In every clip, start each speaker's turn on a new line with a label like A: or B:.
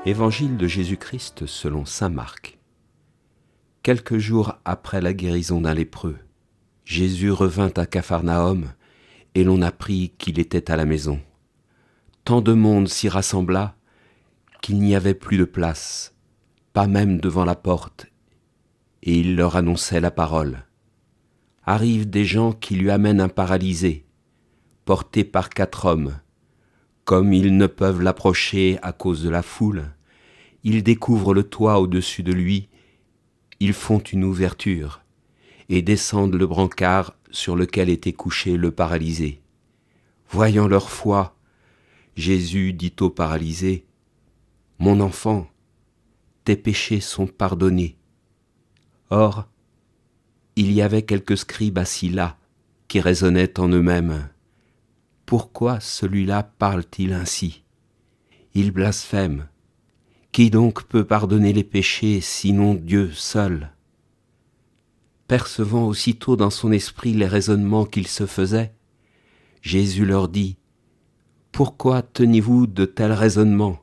A: Évangile de Jésus-Christ selon saint Marc. Quelques jours après la guérison d'un lépreux, Jésus revint à Capharnaüm et l'on apprit qu'il était à la maison. Tant de monde s'y rassembla qu'il n'y avait plus de place, pas même devant la porte, et il leur annonçait la parole. Arrivent des gens qui lui amènent un paralysé, porté par 4 hommes. Comme ils ne peuvent l'approcher à cause de la foule, ils découvrent le toit au-dessus de lui, ils font une ouverture et descendent le brancard sur lequel était couché le paralysé. Voyant leur foi, Jésus dit au paralysé : « Mon enfant, tes péchés sont pardonnés. » Or, il y avait quelques scribes assis là, qui raisonnaient en eux-mêmes. Pourquoi celui-là parle-t-il ainsi ? Il blasphème. Qui donc peut pardonner les péchés, sinon Dieu seul ? Percevant aussitôt dans son esprit les raisonnements qu'il se faisait, Jésus leur dit : « Pourquoi tenez-vous de tels raisonnements ?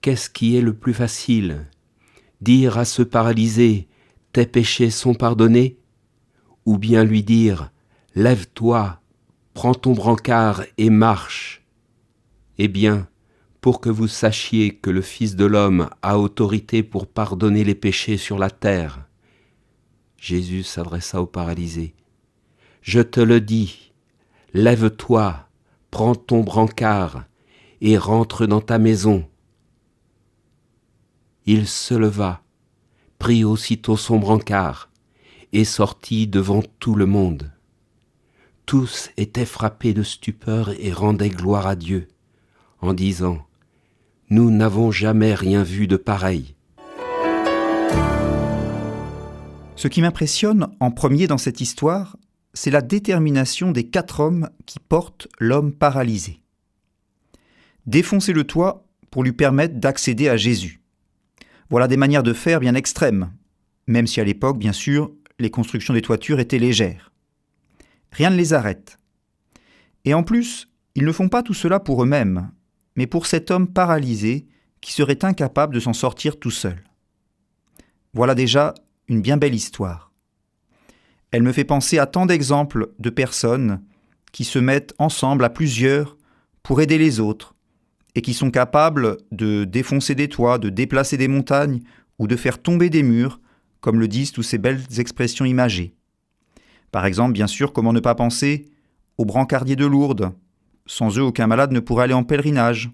A: Qu'est-ce qui est le plus facile ? Dire à ce paralysé : tes péchés sont pardonnés ? Ou bien lui dire : lève-toi, prends ton brancard et marche ? Eh bien, pour que vous sachiez que le Fils de l'homme a autorité pour pardonner les péchés sur la terre. » Jésus s'adressa au paralysé. « Je te le dis, lève-toi, prends ton brancard et rentre dans ta maison. » Il se leva, prit aussitôt son brancard et sortit devant tout le monde. Tous étaient frappés de stupeur et rendaient gloire à Dieu, en disant : « Nous n'avons jamais rien vu de pareil. »
B: Ce qui m'impressionne en premier dans cette histoire, c'est la détermination des 4 hommes qui portent l'homme paralysé. Défoncer le toit pour lui permettre d'accéder à Jésus. Voilà des manières de faire bien extrêmes, même si à l'époque, bien sûr, les constructions des toitures étaient légères. Rien ne les arrête. Et en plus, ils ne font pas tout cela pour eux-mêmes, mais pour cet homme paralysé qui serait incapable de s'en sortir tout seul. Voilà déjà une bien belle histoire. Elle me fait penser à tant d'exemples de personnes qui se mettent ensemble à plusieurs pour aider les autres et qui sont capables de défoncer des toits, de déplacer des montagnes ou de faire tomber des murs, comme le disent toutes ces belles expressions imagées. Par exemple, bien sûr, comment ne pas penser aux brancardiers de Lourdes. Sans eux, aucun malade ne pourrait aller en pèlerinage.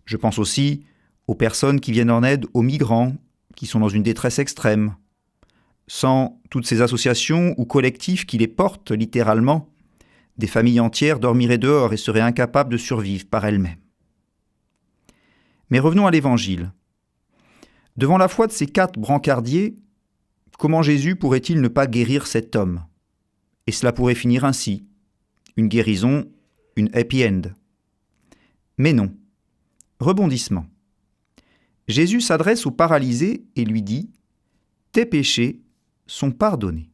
B: Je pense aussi aux personnes qui viennent en aide aux migrants, qui sont dans une détresse extrême. Sans toutes ces associations ou collectifs qui les portent littéralement, des familles entières dormiraient dehors et seraient incapables de survivre par elles-mêmes. Mais revenons à l'Évangile. Devant la foi de ces 4 brancardiers, comment Jésus pourrait-il ne pas guérir cet homme ? Et cela pourrait finir ainsi, une guérison, une happy end. Mais non. Rebondissement. Jésus s'adresse au paralysé et lui dit : « Tes péchés sont pardonnés. »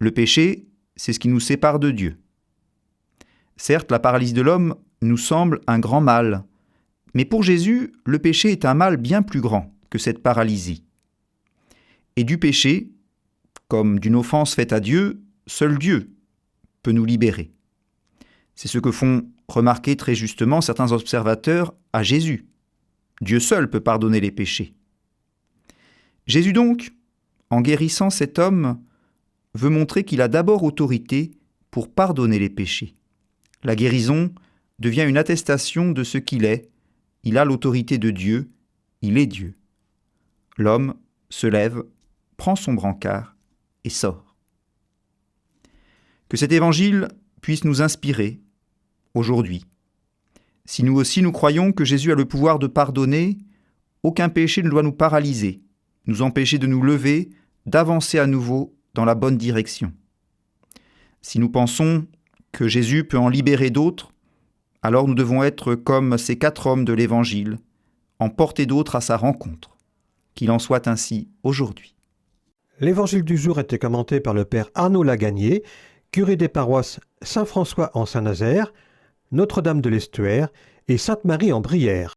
B: Le péché, c'est ce qui nous sépare de Dieu. Certes, la paralysie de l'homme nous semble un grand mal, mais pour Jésus, le péché est un mal bien plus grand que cette paralysie. Et du péché, comme d'une offense faite à Dieu, seul Dieu peut nous libérer. C'est ce que font remarquer très justement certains observateurs à Jésus. Dieu seul peut pardonner les péchés. Jésus donc, en guérissant cet homme, veut montrer qu'il a d'abord autorité pour pardonner les péchés. La guérison devient une attestation de ce qu'il est. Il a l'autorité de Dieu, il est Dieu. L'homme se lève, prend son brancard et sort. Que cet évangile puisse nous inspirer aujourd'hui. Si nous aussi nous croyons que Jésus a le pouvoir de pardonner, aucun péché ne doit nous paralyser, nous empêcher de nous lever, d'avancer à nouveau dans la bonne direction. Si nous pensons que Jésus peut en libérer d'autres, alors nous devons être comme ces 4 hommes de l'Évangile, emporter d'autres à sa rencontre. Qu'il en soit ainsi aujourd'hui.
C: L'Évangile du jour était commenté par le Père Arnaud Lagagné, curé des paroisses Saint-François en Saint-Nazaire, Notre-Dame de l'Estuaire et Sainte-Marie en Brière.